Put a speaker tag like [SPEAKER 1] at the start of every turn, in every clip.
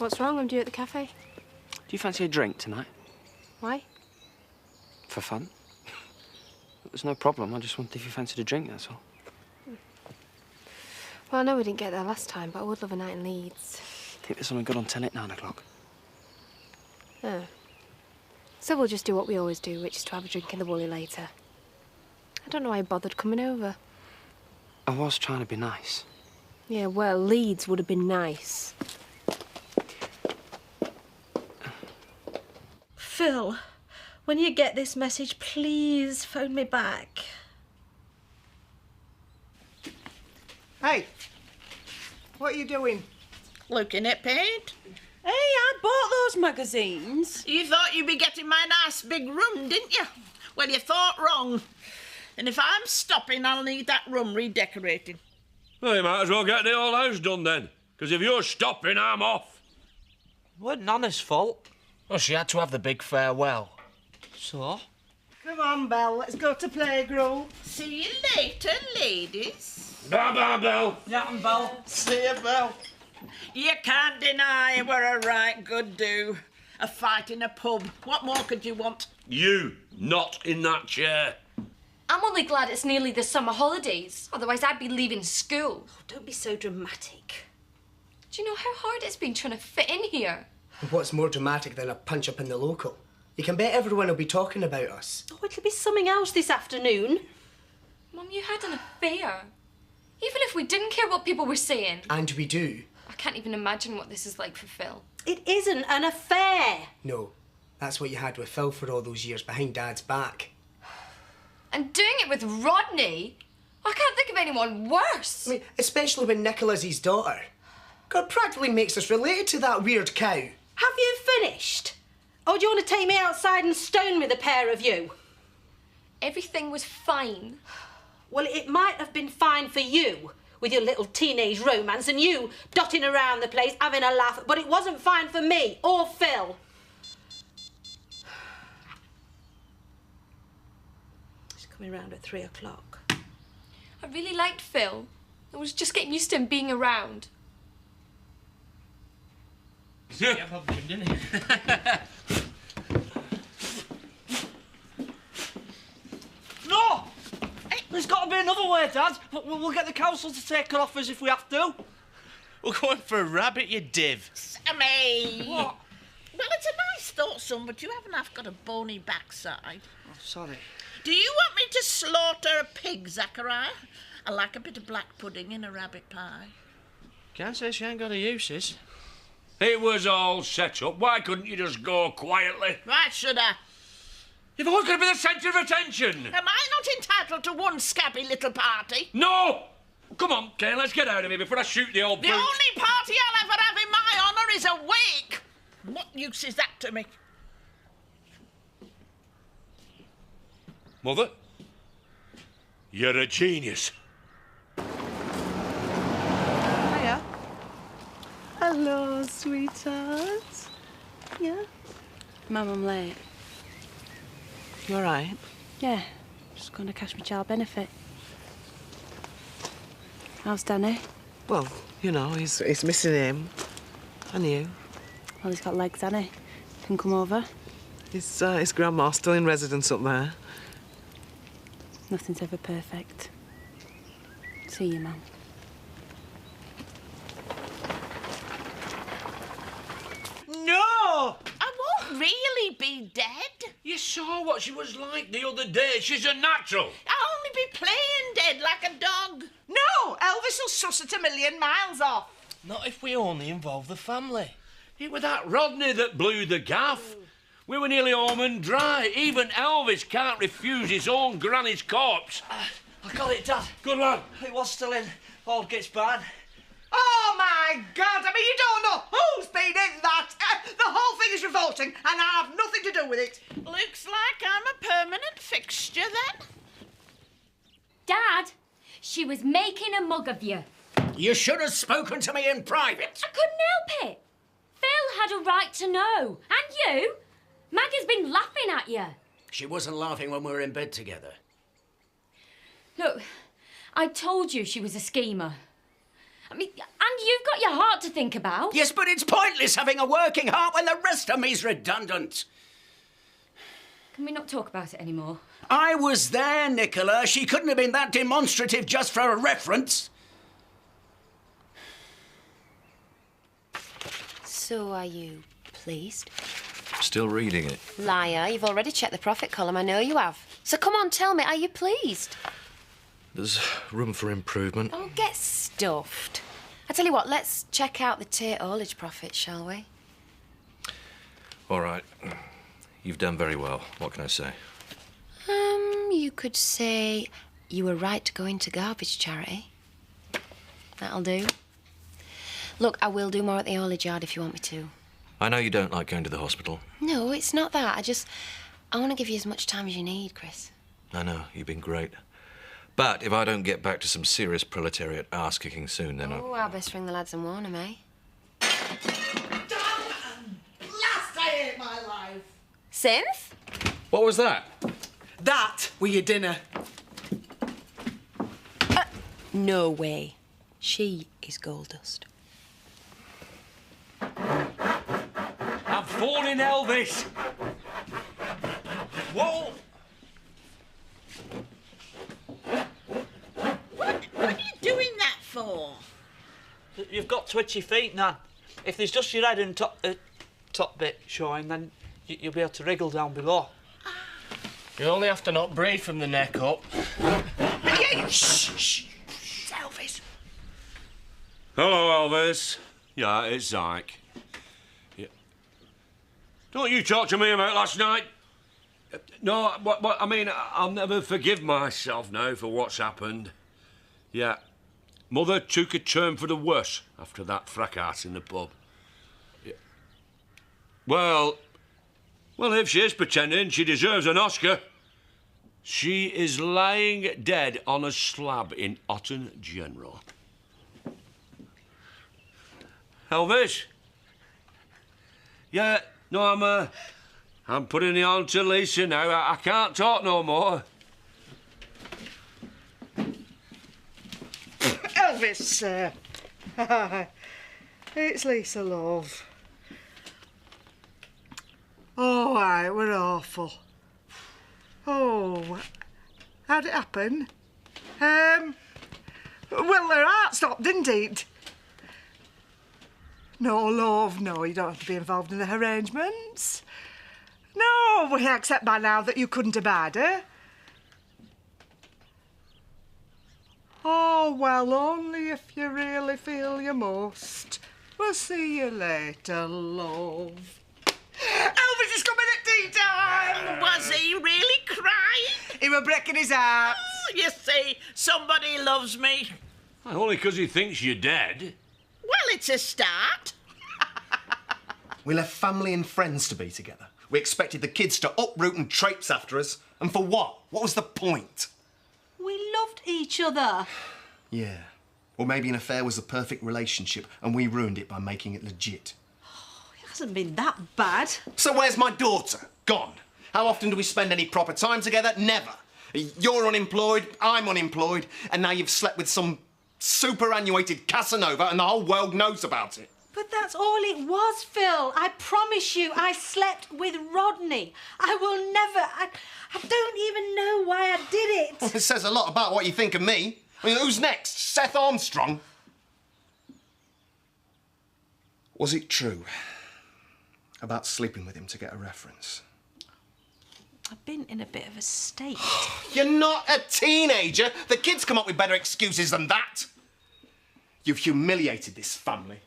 [SPEAKER 1] What's wrong? I'm due at the cafe.
[SPEAKER 2] Do you fancy a drink tonight?
[SPEAKER 1] Why?
[SPEAKER 2] For fun. There's no problem. I just wondered if you fancied a drink, that's all.
[SPEAKER 1] Well, I know we didn't get there last time, but I would love a night in Leeds.
[SPEAKER 2] I think there's something good on telly at 9 o'clock.
[SPEAKER 1] Oh. So we'll just do what we always do, which is to have a drink in the Woolly later. I don't know why you bothered coming over.
[SPEAKER 2] I was trying to be nice.
[SPEAKER 1] Yeah, well, Leeds would have been nice.
[SPEAKER 3] Phil, when you get this message, please phone me back.
[SPEAKER 4] Hey, what are you doing?
[SPEAKER 5] Looking at paint.
[SPEAKER 6] Hey, I bought those magazines.
[SPEAKER 5] You thought you'd be getting my nice big room, didn't you? Well, you thought wrong. And if I'm stopping, I'll need that room redecorating.
[SPEAKER 7] Well, you might as well get the whole house done then, because if you're stopping, I'm off.
[SPEAKER 8] It wasn't Nana's fault. Well, she had to have the big farewell. So?
[SPEAKER 4] Come on, Belle, let's go to playgroup.
[SPEAKER 5] See you later, ladies.
[SPEAKER 7] Bye-bye, Belle.
[SPEAKER 8] Yeah, and Belle.
[SPEAKER 4] See you, Belle.
[SPEAKER 5] You can't deny we're a right good do. A fight in a pub. What more could you want?
[SPEAKER 7] You, not in that chair.
[SPEAKER 9] I'm only glad it's nearly the summer holidays. Otherwise, I'd be leaving school.
[SPEAKER 3] Oh, don't be so dramatic.
[SPEAKER 9] Do you know how hard it's been trying to fit in here?
[SPEAKER 10] What's more dramatic than a punch-up in the local? You can bet everyone will be talking about us.
[SPEAKER 3] Oh, it'll be something else this afternoon.
[SPEAKER 9] Mum, you had an affair. Even if we didn't care what people were saying.
[SPEAKER 10] And we do.
[SPEAKER 9] I can't even imagine what this is like for Phil.
[SPEAKER 3] It isn't an affair.
[SPEAKER 10] No, that's what you had with Phil for all those years behind Dad's back.
[SPEAKER 9] And doing it with Rodney? I can't think of anyone worse.
[SPEAKER 10] I mean, especially when Nicola's his daughter. God practically makes us related to that weird cow.
[SPEAKER 3] Have you finished? Or do you want to take me outside and stone me, the pair of you?
[SPEAKER 9] Everything was fine.
[SPEAKER 3] Well, it might have been fine for you, with your little teenage romance and you dotting around the place having a laugh, but it wasn't fine for me or Phil. He's coming round at 3 o'clock.
[SPEAKER 9] I really liked Phil. I was just getting used to him being around.
[SPEAKER 8] Yeah, probably didn't he? No! There's got to be another way, Dad. We'll get the council to take it off us if we have to.
[SPEAKER 11] We're going for a rabbit, you div.
[SPEAKER 5] Sammy!
[SPEAKER 8] What?
[SPEAKER 5] Well, it's a nice thought, son, but you haven't half got a bony backside.
[SPEAKER 8] Oh, sorry.
[SPEAKER 5] Do you want me to slaughter a pig, Zachariah? I like a bit of black pudding in a rabbit pie.
[SPEAKER 8] Can't say she ain't got her uses.
[SPEAKER 7] It was all set up. Why couldn't you just go quietly?
[SPEAKER 5] Why should I?
[SPEAKER 7] You've always got to be the centre of attention.
[SPEAKER 5] Am I not entitled to one scabby little party?
[SPEAKER 7] No! Come on, Kane, let's get out of here before I shoot the old
[SPEAKER 5] The
[SPEAKER 7] brute.
[SPEAKER 5] only party I'll ever have in my honour is a wake. What use is that to me?
[SPEAKER 7] Mother, you're a genius.
[SPEAKER 4] Hiya. Hello, sweetheart. Yeah?
[SPEAKER 3] Mum, I'm late.
[SPEAKER 4] You all right?
[SPEAKER 3] Yeah, just going to cash my child benefit. How's Danny?
[SPEAKER 4] Well, you know, he's missing him. And you?
[SPEAKER 3] Well, he's got legs, hasn't he? Can come over.
[SPEAKER 4] His grandma's still in residence up there.
[SPEAKER 3] Nothing's ever perfect. See you, Mum.
[SPEAKER 5] No! I won't really be dead.
[SPEAKER 7] You saw what she was like the other day. She's a natural.
[SPEAKER 5] I'll only be playing dead like a dog.
[SPEAKER 4] No! Elvis will suss it 1,000,000 miles off.
[SPEAKER 8] Not if we only involve the family.
[SPEAKER 7] It was that Rodney that blew the gaff. We were nearly home and dry. Even Elvis can't refuse his own granny's corpse.
[SPEAKER 8] I got it, Dad.
[SPEAKER 7] Good lad.
[SPEAKER 8] It was still in Aldgate's barn.
[SPEAKER 4] Oh, my God! I mean, you don't know who's been in that. The whole thing is revolting, and I have nothing to do with it.
[SPEAKER 5] Looks like I'm a permanent fixture then.
[SPEAKER 9] Dad, she was making a mug of you.
[SPEAKER 11] You should have spoken to me in private.
[SPEAKER 9] I couldn't help it. Phil had a right to know. And you? Maggie's been laughing at you.
[SPEAKER 11] She wasn't laughing when we were in bed together.
[SPEAKER 9] Look, I told you she was a schemer. I mean, and you've got your heart to think about.
[SPEAKER 11] Yes, but it's pointless having a working heart when the rest of me's redundant.
[SPEAKER 9] Can we not talk about it anymore?
[SPEAKER 11] I was there, Nicola. She couldn't have been that demonstrative just for a reference.
[SPEAKER 1] So are you pleased?
[SPEAKER 12] Still reading it.
[SPEAKER 1] Liar, you've already checked the profit column. I know you have. So come on, tell me, are you pleased?
[SPEAKER 12] There's room for improvement.
[SPEAKER 1] Oh, get stuffed. I tell you what, let's check out the Tate haulage profits, shall we?
[SPEAKER 12] All right. You've done very well. What can I say?
[SPEAKER 1] You could say you were right to go into garbage charity. That'll do. Look, I will do more at the haulage yard if you want me to.
[SPEAKER 12] I know you don't like going to the hospital.
[SPEAKER 1] No, it's not that. I want to give you as much time as you need, Chris.
[SPEAKER 12] I know, you've been great. But if I don't get back to some serious proletariat ass-kicking soon, then
[SPEAKER 1] Oh, I'll best ring the lads and warn them, eh?
[SPEAKER 4] Damn and blast, I hate my life.
[SPEAKER 1] Synth?
[SPEAKER 12] What was that?
[SPEAKER 10] That were your dinner.
[SPEAKER 1] No way. She is gold dust.
[SPEAKER 7] I'm phoning Elvis. Whoa!
[SPEAKER 5] What are you doing that for?
[SPEAKER 8] You've got twitchy feet, Nan. If there's just your head and top bit showing, then you'll be able to wriggle down below.
[SPEAKER 13] You only have to not breathe from the neck up.
[SPEAKER 4] Shh. It's Elvis.
[SPEAKER 7] Hello, Elvis. Yeah, it's Zyke. Yeah. Don't you talk to me about last night? No, what, I mean, I'll never forgive myself now for what's happened. Yeah. Mother took a turn for the worse after that fracas in the pub. Yeah. Well, if she is pretending, she deserves an Oscar. She is lying dead on a slab in Otten General. Elvis? Yeah, no, I'm putting it on to Lisa now. I can't talk no more.
[SPEAKER 4] Elvis, it's Lisa, love. Oh, aye, it were awful. Oh, how'd it happen? Well, her heart stopped, didn't it? No, love, no, you don't have to be involved in the arrangements. No, we accept by now that you couldn't abide her. Oh, well, only if you really feel you must. We'll see you later, love. Elvis is coming at tea time!
[SPEAKER 5] Was he really crying?
[SPEAKER 4] He were breaking his heart.
[SPEAKER 5] Oh, you see, somebody loves me.
[SPEAKER 7] Only 'cause he thinks you're dead.
[SPEAKER 5] Well, it's a start.
[SPEAKER 10] We left family and friends to be together. We expected the kids to uproot and traipse after us. And for what? What was the point?
[SPEAKER 3] We loved each other.
[SPEAKER 10] Yeah. Or maybe an affair was the perfect relationship and we ruined it by making it legit.
[SPEAKER 3] It hasn't been that bad.
[SPEAKER 10] So where's my daughter? Gone. How often do we spend any proper time together? Never. You're unemployed, I'm unemployed, and now you've slept with some superannuated Casanova and the whole world knows about it.
[SPEAKER 3] But that's all it was, Phil. I promise you, I slept with Rodney. I will never... I don't even know why I did it.
[SPEAKER 10] Well, it says a lot about what you think of me. I mean, who's next? Seth Armstrong? Was it true about sleeping with him to get a reference?
[SPEAKER 3] I've been in a bit of a state.
[SPEAKER 10] You're not a teenager. The kids come up with better excuses than that. You've humiliated this family.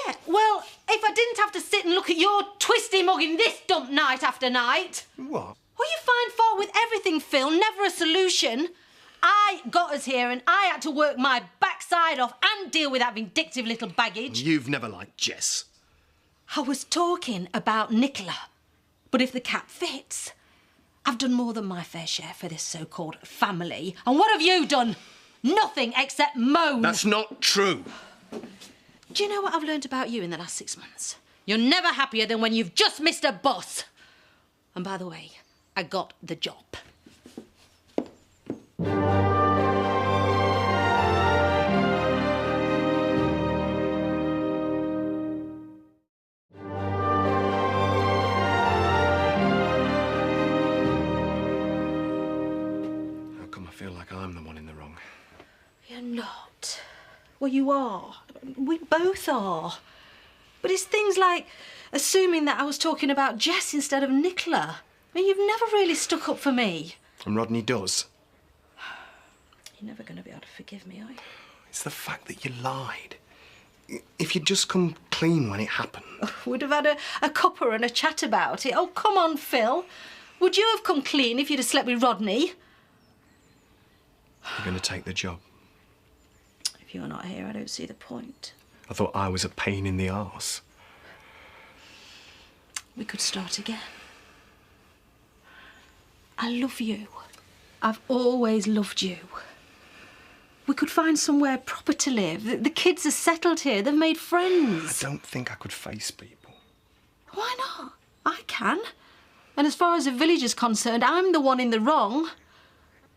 [SPEAKER 3] Yeah, well, if I didn't have to sit and look at your twisty mug in this dump night after night...
[SPEAKER 10] What?
[SPEAKER 3] Well, you find fault with everything, Phil, never a solution. I got us here and I had to work my backside off and deal with that vindictive little baggage.
[SPEAKER 10] You've never liked Jess.
[SPEAKER 3] I was talking about Nicola. But if the cap fits, I've done more than my fair share for this so-called family. And what have you done? Nothing except moan.
[SPEAKER 10] That's not true.
[SPEAKER 3] Do you know what I've learned about you in the last 6 months? You're never happier than when you've just missed a bus. And by the way, I got the job. not. Well, you are. We both are. But it's things like assuming that I was talking about Jess instead of Nicola. I mean, you've never really stuck up for me.
[SPEAKER 10] And Rodney does.
[SPEAKER 3] You're never going to be able to forgive me, are you?
[SPEAKER 10] It's the fact that you lied. If you'd just come clean when it happened.
[SPEAKER 3] We'd have had a cuppa and a chat about it. Oh, come on, Phil. Would you have come clean if you'd have slept with Rodney?
[SPEAKER 10] You're going to take the job.
[SPEAKER 3] If you're not here, I don't see the point.
[SPEAKER 10] I thought I was a pain in the arse.
[SPEAKER 3] We could start again. I love you. I've always loved you. We could find somewhere proper to live. The kids are settled here. They've made friends.
[SPEAKER 10] I don't think I could face people.
[SPEAKER 3] Why not? I can. And as far as the village is concerned, I'm the one in the wrong.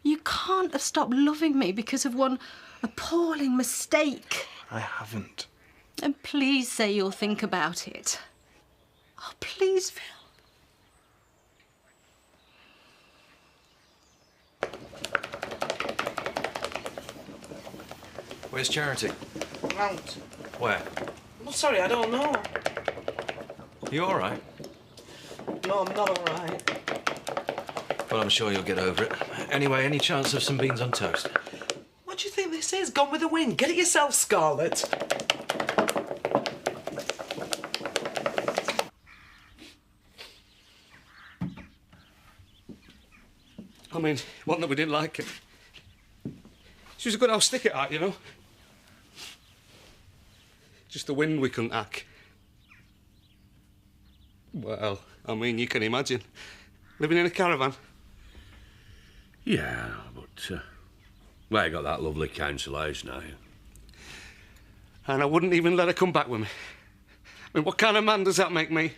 [SPEAKER 3] You can't have stopped loving me because of one appalling mistake.
[SPEAKER 10] I haven't.
[SPEAKER 3] And please say you'll think about it. Oh, please, Phil.
[SPEAKER 12] Where's Charity?
[SPEAKER 13] Out.
[SPEAKER 12] Where?
[SPEAKER 13] I'm sorry, I don't know.
[SPEAKER 12] You all right?
[SPEAKER 13] No, I'm not all right.
[SPEAKER 12] Well, I'm sure you'll get over it. Anyway, any chance of some beans on toast?
[SPEAKER 13] What do you think this is? Gone with the wind. Get it yourself, Scarlett.
[SPEAKER 14] I mean, one that we didn't like it. She was a good old stick at that, you know. Just the wind we couldn't hack. Well, I mean, you can imagine. Living in a caravan.
[SPEAKER 7] Yeah, but, well, you got that lovely council house now.
[SPEAKER 14] And I wouldn't even let her come back with me. I mean, what kind of man does that make me?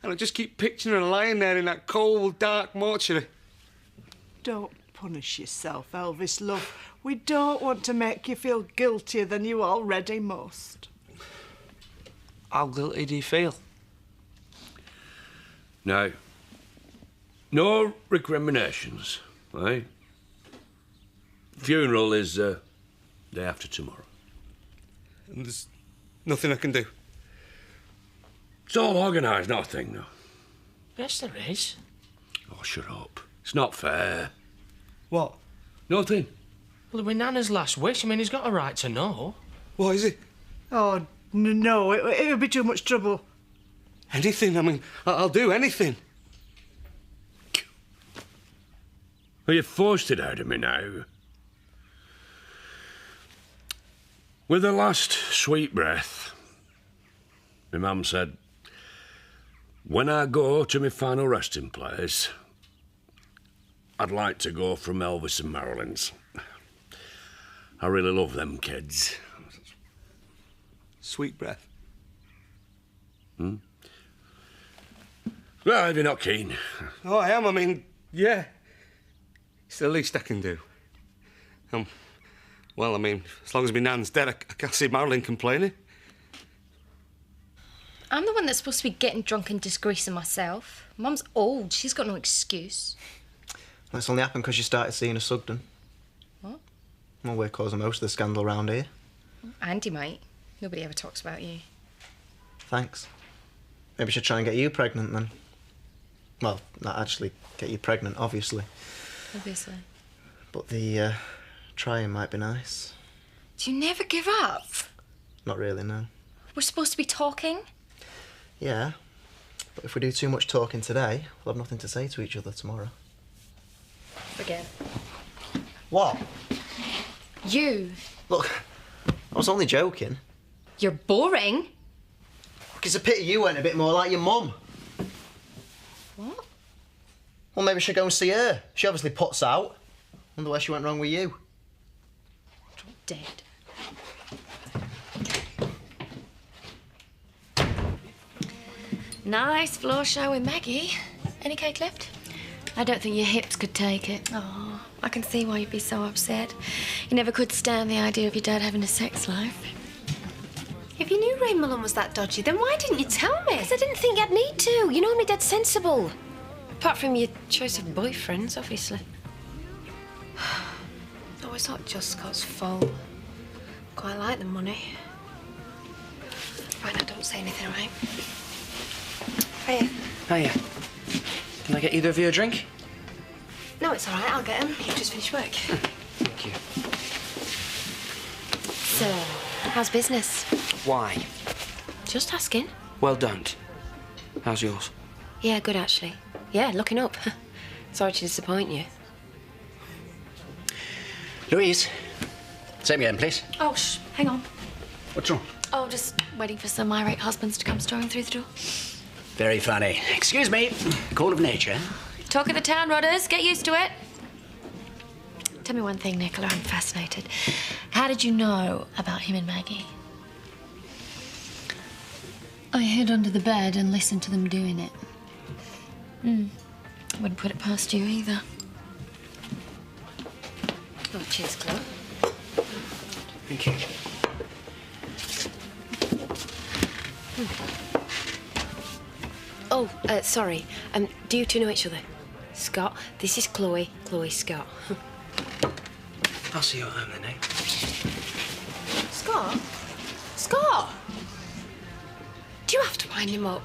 [SPEAKER 14] And I just keep picturing her lying there in that cold, dark mortuary.
[SPEAKER 4] Don't punish yourself, Elvis, love. We don't want to make you feel guiltier than you already must.
[SPEAKER 14] How guilty do you feel?
[SPEAKER 7] No. No recriminations, eh? Funeral is day after tomorrow.
[SPEAKER 14] And there's nothing I can do.
[SPEAKER 7] It's all organised, nothing, no.
[SPEAKER 13] Yes, there is.
[SPEAKER 7] Oh, shut up. It's not fair.
[SPEAKER 14] What?
[SPEAKER 7] Nothing.
[SPEAKER 13] Well, it was Nana's last wish. I mean, he's got a right to know.
[SPEAKER 14] What is it?
[SPEAKER 4] Oh, no, it would be too much trouble.
[SPEAKER 14] Anything, I mean, I'll do anything.
[SPEAKER 7] Well, you forced it out of me now. With the last sweet breath, my mum said, when I go to my final resting place, I'd like to go from Elvis and Marilyn's. I really love them kids.
[SPEAKER 14] Sweet breath.
[SPEAKER 7] Hmm? Well, if you're not keen.
[SPEAKER 14] Oh, I am. I mean, yeah. It's the least I can do. Well, I mean, as long as my nan's dead, I can't see Marilyn complaining.
[SPEAKER 15] I'm the one that's supposed to be getting drunk and disgracing myself. Mum's old. She's got no excuse.
[SPEAKER 10] That's only happened because you started seeing a Sugden.
[SPEAKER 15] What?
[SPEAKER 10] Well, we're causing most of the scandal around here.
[SPEAKER 15] Andy might. Nobody ever talks about you.
[SPEAKER 10] Thanks. Maybe we should try and get you pregnant then. Well, not actually get you pregnant, obviously.
[SPEAKER 15] Obviously.
[SPEAKER 10] But the trying might be nice.
[SPEAKER 15] Do you never give up?
[SPEAKER 10] Not really, no.
[SPEAKER 15] We're supposed to be talking?
[SPEAKER 10] Yeah. But if we do too much talking today, we'll have nothing to say to each other tomorrow.
[SPEAKER 15] Forget.
[SPEAKER 10] What?
[SPEAKER 15] You.
[SPEAKER 10] Look, I was only joking.
[SPEAKER 15] You're boring.
[SPEAKER 10] Look, it's a pity you went a bit more like your mum.
[SPEAKER 15] What?
[SPEAKER 10] Well, maybe we should go and see her. She obviously puts out. Wonder where she went wrong with you.
[SPEAKER 15] Dead. Nice floor show with Maggie. Any cake left?
[SPEAKER 1] I don't think your hips could take it.
[SPEAKER 15] Oh, I can see why you'd be so upset. You never could stand the idea of your dad having a sex life.
[SPEAKER 1] If you knew Ray Mullen was that dodgy, then why didn't you tell me? Because I didn't think I'd need to. You know me dead sensible. Apart from your choice of boyfriends, obviously. Oh, it's not just Scott's fault.
[SPEAKER 15] Quite like the money. Right, now don't say anything, all right? Hiya.
[SPEAKER 2] Hiya. Can I get either of you a drink?
[SPEAKER 15] No, it's all right. I'll get him. You've just finished work.
[SPEAKER 2] Thank you.
[SPEAKER 15] So, how's business?
[SPEAKER 2] Why?
[SPEAKER 15] Just asking.
[SPEAKER 2] Well, don't. How's yours?
[SPEAKER 1] Yeah, good, actually. Yeah, looking up. Sorry to disappoint you.
[SPEAKER 11] Louise, say me again, please.
[SPEAKER 15] Oh, hang on.
[SPEAKER 11] What's wrong?
[SPEAKER 15] Oh, just waiting for some irate husbands to come storming through the door.
[SPEAKER 11] Very funny. Excuse me. Call of nature.
[SPEAKER 15] Talk of the town, Rodders. Get used to it. Tell me one thing, Nicola. I'm fascinated. How did you know about him and Maggie?
[SPEAKER 1] I hid under the bed and listened to them doing it.
[SPEAKER 15] Wouldn't put it past you either.
[SPEAKER 1] Oh, cheers, Chloe.
[SPEAKER 2] Thank you.
[SPEAKER 1] Oh, sorry. Do you two know each other? Scott, this is Chloe. Chloe Scott.
[SPEAKER 2] I'll see you at home then, eh?
[SPEAKER 1] Scott? Scott! Do you have to wind him up?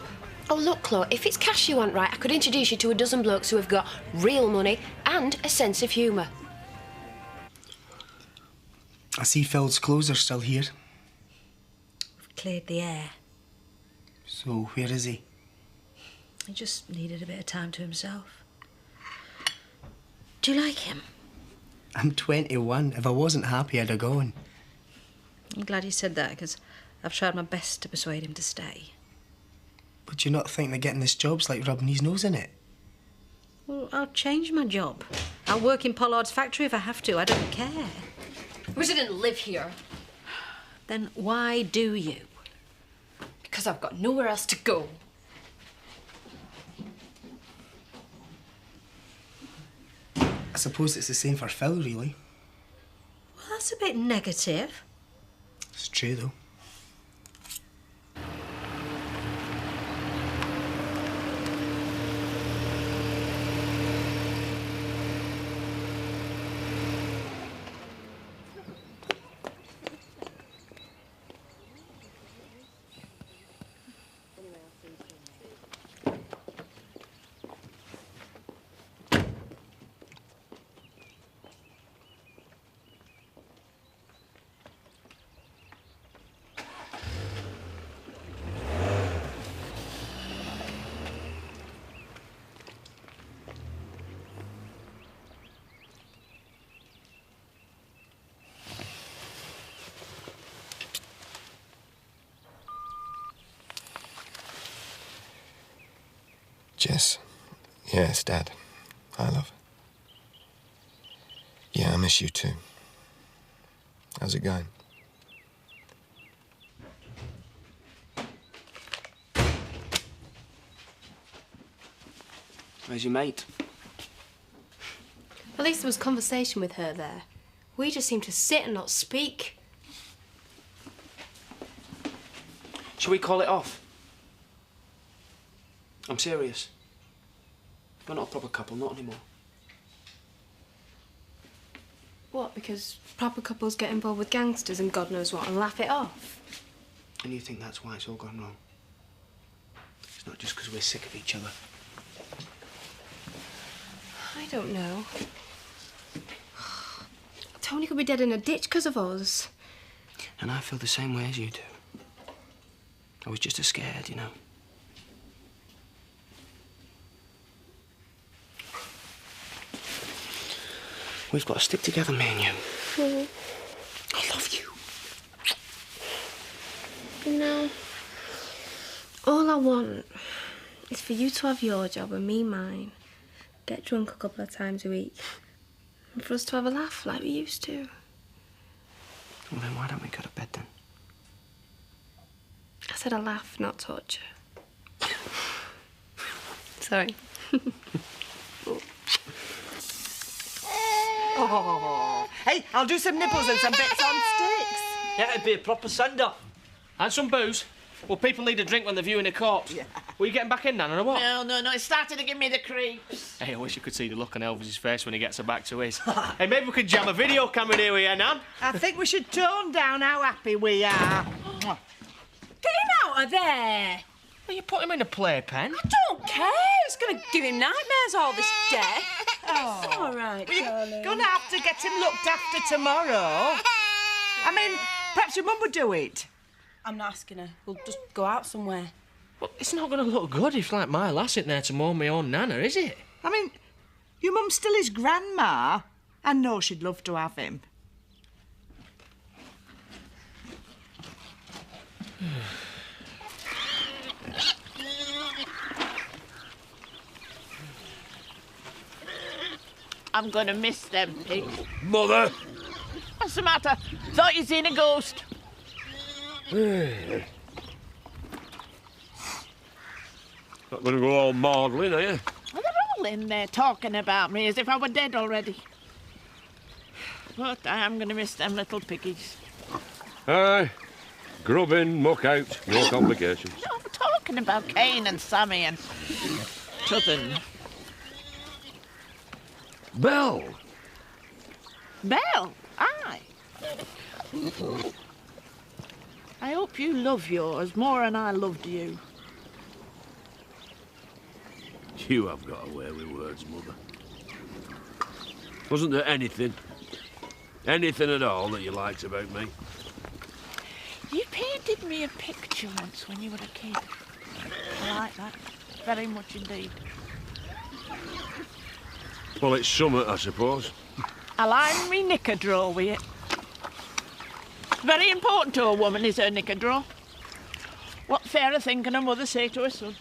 [SPEAKER 1] Oh, look, Chloe, if it's cash you want, right, I could introduce you to a dozen blokes who have got real money and a sense of humour.
[SPEAKER 16] I see Phil's clothes are still here.
[SPEAKER 3] We've cleared the air.
[SPEAKER 16] So, where is he?
[SPEAKER 3] He just needed a bit of time to himself. Do you like him?
[SPEAKER 16] I'm 21. If I wasn't happy, I'd have gone.
[SPEAKER 3] I'm glad you said that, because I've tried my best to persuade him to stay.
[SPEAKER 16] But do you not think that getting this job's like rubbing his nose in it?
[SPEAKER 3] Well, I'll change my job. I'll work in Pollard's factory if I have to. I don't care.
[SPEAKER 15] I wish I didn't live here.
[SPEAKER 3] Then why do you?
[SPEAKER 15] Because I've got nowhere else to go.
[SPEAKER 16] I suppose it's the same for Phil, really.
[SPEAKER 3] Well, that's a bit negative.
[SPEAKER 16] It's true, though.
[SPEAKER 17] Jess. Yes, Dad. Hi, love. Yeah, I miss you too. How's it going?
[SPEAKER 2] Where's your mate?
[SPEAKER 15] At least there was conversation with her there. We just seemed to sit and not speak.
[SPEAKER 2] Shall we call it off? I'm serious. We're not a proper couple, not anymore.
[SPEAKER 15] What, because proper couples get involved with gangsters and God knows what and laugh it off?
[SPEAKER 2] And you think that's why it's all gone wrong? It's not just because we're sick of each other.
[SPEAKER 15] I don't know. Tony could be dead in a ditch because of us.
[SPEAKER 2] And I feel the same way as you do. I was just as scared, you know. We've got to stick together, me and you. I love you.
[SPEAKER 15] You know, all I want is for you to have your job and me mine. Get drunk a couple of times a week. And for us to have a laugh like we used to.
[SPEAKER 2] Well, then why don't we go to bed then?
[SPEAKER 15] I said a laugh, not torture. Sorry.
[SPEAKER 4] Oh. Hey, I'll do some nipples and some bits on sticks.
[SPEAKER 8] Yeah, it'd be a proper send-off.
[SPEAKER 13] And some booze. Well, people need a drink when they're viewing a corpse. Yeah. Were you getting back in, Nan, or what?
[SPEAKER 5] No, it started to give me the creeps.
[SPEAKER 13] Hey, I wish you could see the look on Elvis's face when he gets her back to his. Hey, maybe we could jam a video camera in here, Nan?
[SPEAKER 5] I think we should tone down how happy we are.
[SPEAKER 6] Get him out of there.
[SPEAKER 13] Well, you put him in a playpen.
[SPEAKER 6] I don't care. It's going to give him nightmares all this day. Oh. It's all right, darling.
[SPEAKER 5] You're going to have to get him looked after tomorrow. I mean, perhaps your mum would do it.
[SPEAKER 6] I'm not asking her. We'll just go out somewhere.
[SPEAKER 13] Well, it's not going to look good if, like, my lass isn't there to mourn my own Nana, is it?
[SPEAKER 5] I mean, your mum's still his grandma. I know she'd love to have him. I'm going to miss them pigs.
[SPEAKER 7] Mother!
[SPEAKER 5] What's the matter? Thought you'd seen a ghost.
[SPEAKER 7] Not going to go all maudlin, are you?
[SPEAKER 5] Well, they're all in there talking about me as if I were dead already. But I am going to miss them little piggies.
[SPEAKER 7] Aye. Grub in, muck out, no complications.
[SPEAKER 5] No, I'm talking about Cain and Sammy and Tuthun.
[SPEAKER 7] Belle!
[SPEAKER 5] Belle? Aye. I hope you love yours more than I loved you.
[SPEAKER 7] You have got a way with words, Mother. Wasn't there anything at all that you liked about me?
[SPEAKER 5] You painted me a picture once when you were a kid. I like that very much indeed.
[SPEAKER 7] Well, it's summer, I suppose.
[SPEAKER 5] I line me knicker drawer with it. Very important to a woman is her knicker drawer. What fairer thing can a mother say to her son?